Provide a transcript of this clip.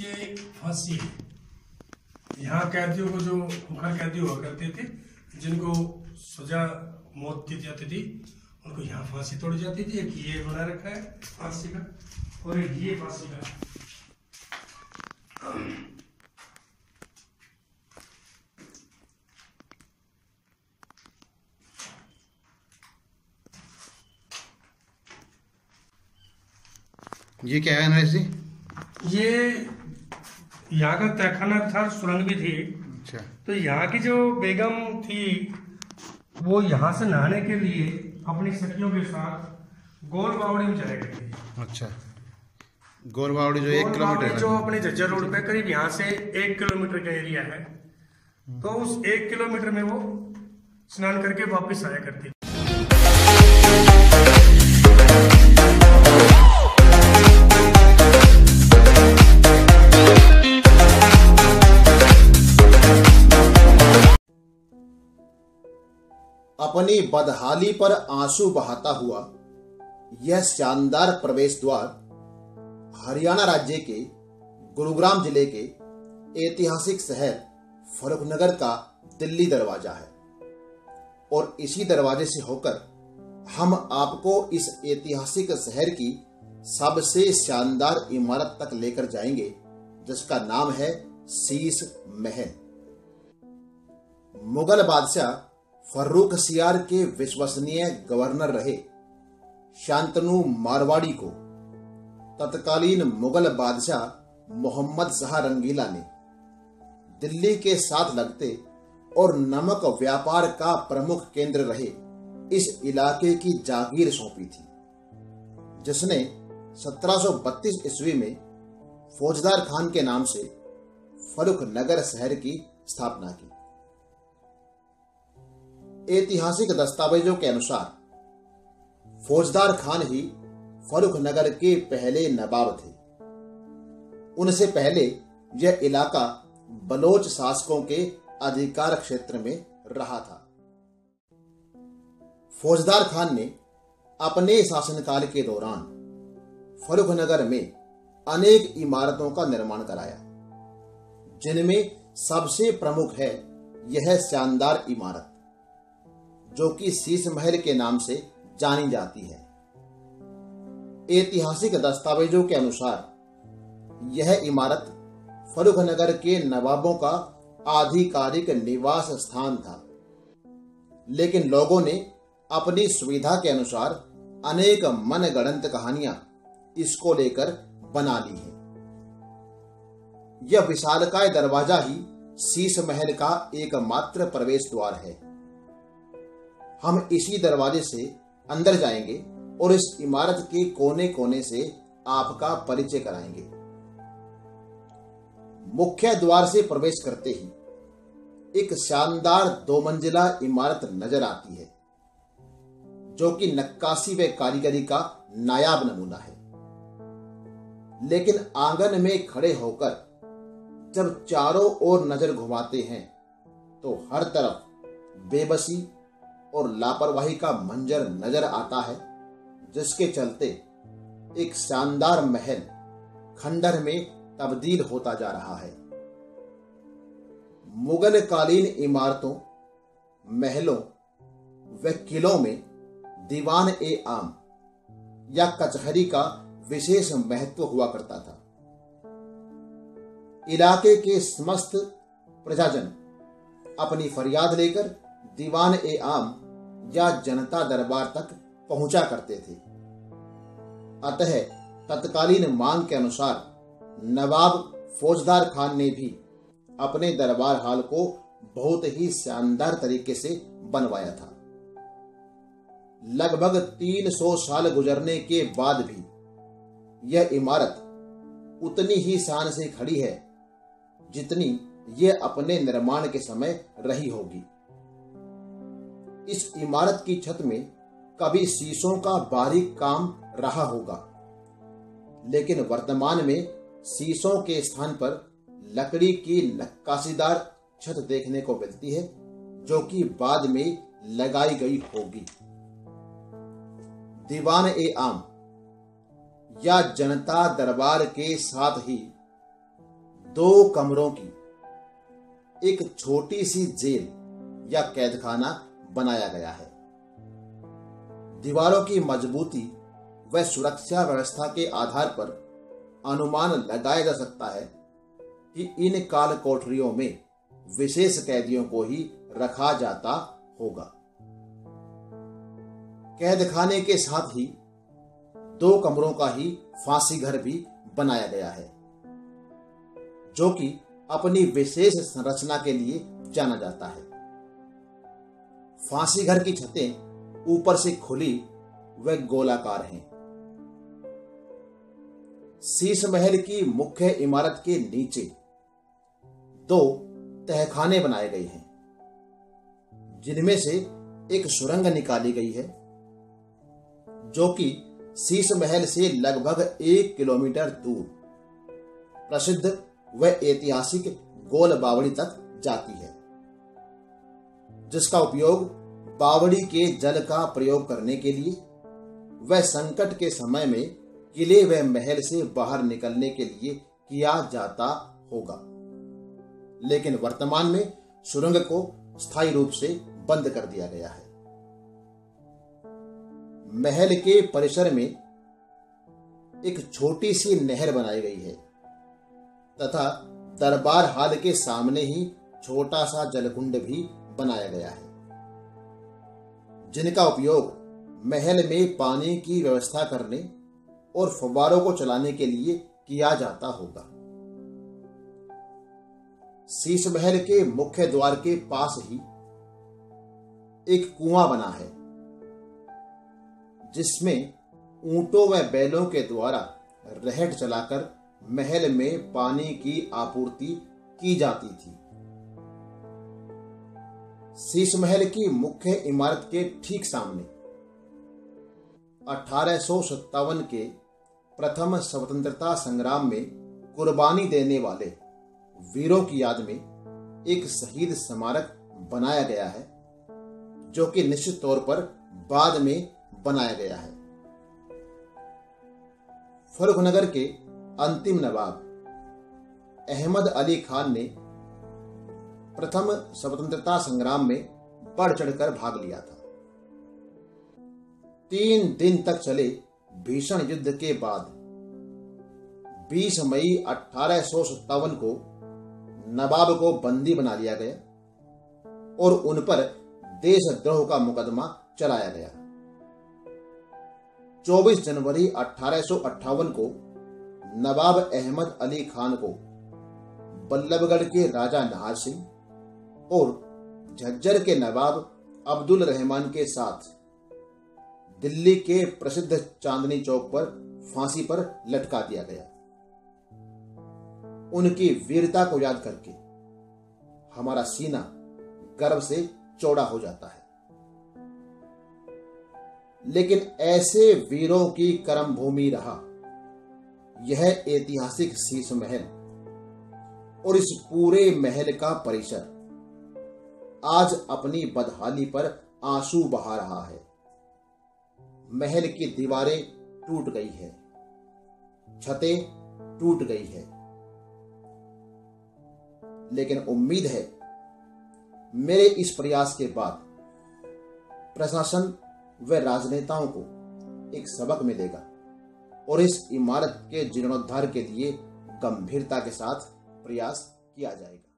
नीचे फांसी है। यहाँ कैदियों को जो मुखर कैदी हुआ करते थे, जिनको सजा मौत दी जाती थी, उनको यहाँ फांसी तोड़ी जाती थी। एक ये बना रखा है फांसी का, और एक ये फांसी का। ये क्या है नरेश जी? ये यहाँ का तहखाना था, सुरंग भी थी। अच्छा। तो यहाँ की जो बेगम थी, वो यहाँ से नहाने के लिए अपनी सखियों के साथ गोल बावड़ी में जाया करती थी। अच्छा, गोल बावड़ी जो 1 किलोमीटर है, जो अपने झज्जर रोड पे करीब यहाँ से 1 किलोमीटर का एरिया है। तो उस 1 किलोमीटर में वो स्नान करके वापस आया करती थी। अपनी बदहाली पर आंसू बहाता हुआ यह शानदार प्रवेश द्वार हरियाणा राज्य के गुरुग्राम जिले के ऐतिहासिक शहर फर्रुखनगर का दिल्ली दरवाजा है। और इसी दरवाजे से होकर हम आपको इस ऐतिहासिक शहर की सबसे शानदार इमारत तक लेकर जाएंगे, जिसका नाम है शीश महल। मुगल बादशाह फर्रुखसियार के विश्वसनीय गवर्नर रहे शांतनु मारवाड़ी को तत्कालीन मुगल बादशाह मोहम्मद शाह रंगीला ने दिल्ली के साथ लगते और नमक व्यापार का प्रमुख केंद्र रहे इस इलाके की जागीर सौंपी थी, जिसने 1732 ईस्वी में फौजदार खान के नाम से फर्रुखनगर शहर की स्थापना की। ऐतिहासिक दस्तावेजों के अनुसार फौजदार खान ही फर्रुखनगर के पहले नवाब थे। उनसे पहले यह इलाका बलोच शासकों के अधिकार क्षेत्र में रहा था। फौजदार खान ने अपने शासनकाल के दौरान फर्रुखनगर में अनेक इमारतों का निर्माण कराया, जिनमें सबसे प्रमुख है यह शानदार इमारत, जो कि शीश महल के नाम से जानी जाती है। ऐतिहासिक दस्तावेजों के अनुसार यह इमारत फर्रुखनगर के नवाबों का आधिकारिक निवास स्थान था, लेकिन लोगों ने अपनी सुविधा के अनुसार अनेक मनगढ़ंत कहानियां इसको लेकर बना ली हैं। यह विशालकाय दरवाजा ही शीश महल का एकमात्र प्रवेश द्वार है। हम इसी दरवाजे से अंदर जाएंगे और इस इमारत के कोने कोने से आपका परिचय कराएंगे। मुख्य द्वार से प्रवेश करते ही एक शानदार 2 मंजिला इमारत नजर आती है, जो कि नक्काशी व कारीगरी का नायाब नमूना है। लेकिन आंगन में खड़े होकर जब चारों ओर नजर घुमाते हैं तो हर तरफ बेबसी और लापरवाही का मंजर नजर आता है, जिसके चलते एक शानदार महल खंडहर में तब्दील होता जा रहा है। मुगल कालीन इमारतों, महलों व किलों में दीवान ए आम या कचहरी का विशेष महत्व हुआ करता था। इलाके के समस्त प्रजाजन अपनी फरियाद लेकर दीवान ए आम या जनता दरबार तक पहुंचा करते थे। अतः तत्कालीन मांग के अनुसार नवाब फौजदार खान ने भी अपने दरबार हाल को बहुत ही शानदार तरीके से बनवाया था। लगभग 300 साल गुजरने के बाद भी यह इमारत उतनी ही शान से खड़ी है जितनी यह अपने निर्माण के समय रही होगी। इस इमारत की छत में कभी शीशों का बारीक काम रहा होगा, लेकिन वर्तमान में शीशों के स्थान पर लकड़ी की नक्काशीदार छत देखने को मिलती है, जो कि बाद में लगाई गई होगी। दीवान ए आम या जनता दरबार के साथ ही 2 कमरों की एक छोटी सी जेल या कैदखाना बनाया गया है। दीवारों की मजबूती व सुरक्षा व्यवस्था के आधार पर अनुमान लगाया जा सकता है कि इन काल कोठरियों में विशेष कैदियों को ही रखा जाता होगा। कैदखाने के साथ ही 2 कमरों का ही फांसी घर भी बनाया गया है, जो कि अपनी विशेष संरचना के लिए जाना जाता है। फांसी घर की छतें ऊपर से खुली व गोलाकार हैं। शीश महल की मुख्य इमारत के नीचे 2 तहखाने बनाए गए हैं, जिनमें से एक सुरंग निकाली गई है, जो कि शीश महल से लगभग 1 किलोमीटर दूर प्रसिद्ध व ऐतिहासिक गोल बावड़ी तक जाती है, जिसका उपयोग बावड़ी के जल का प्रयोग करने के लिए व संकट के समय में किले व महल से बाहर निकलने के लिए किया जाता होगा। लेकिन वर्तमान में सुरंग को स्थायी रूप से बंद कर दिया गया है। महल के परिसर में एक छोटी सी नहर बनाई गई है तथा दरबार हाल के सामने ही छोटा सा जलकुंड भी बनाया गया है, जिनका उपयोग महल में पानी की व्यवस्था करने और फव्वारों को चलाने के लिए किया जाता होगा। शीश महल के मुख्य द्वार के पास ही एक कुआं बना है, जिसमें ऊंटों व बैलों के द्वारा रहट चलाकर महल में पानी की आपूर्ति की जाती थी। शीश महल की मुख्य इमारत के ठीक सामने 1857 के प्रथम स्वतंत्रता संग्राम में कुर्बानी देने वाले वीरों की याद में एक शहीद स्मारक बनाया गया है, जो कि निश्चित तौर पर बाद में बनाया गया है। फर्रुखनगर के अंतिम नवाब अहमद अली खान ने प्रथम स्वतंत्रता संग्राम में बढ़ चढ़कर भाग लिया था। 3 दिन तक चले भीषण युद्ध के बाद 20 मई 1857 को नवाब को बंदी बना लिया गया और उन पर देशद्रोह का मुकदमा चलाया गया। 24 जनवरी 1858 को नवाब अहमद अली खान को बल्लभगढ़ के राजा नाहर सिंह और झज्जर के नवाब अब्दुल रहमान के साथ दिल्ली के प्रसिद्ध चांदनी चौक पर फांसी पर लटका दिया गया। उनकी वीरता को याद करके हमारा सीना गर्व से चौड़ा हो जाता है। लेकिन ऐसे वीरों की कर्म भूमि रहा यह ऐतिहासिक शीश महल और इस पूरे महल का परिसर आज अपनी बदहाली पर आंसू बहा रहा है। महल की दीवारें टूट गई है, छतें टूट गई है, लेकिन उम्मीद है मेरे इस प्रयास के बाद प्रशासन व राजनेताओं को एक सबक मिलेगा और इस इमारत के जीर्णोद्धार के लिए गंभीरता के साथ प्रयास किया जाएगा।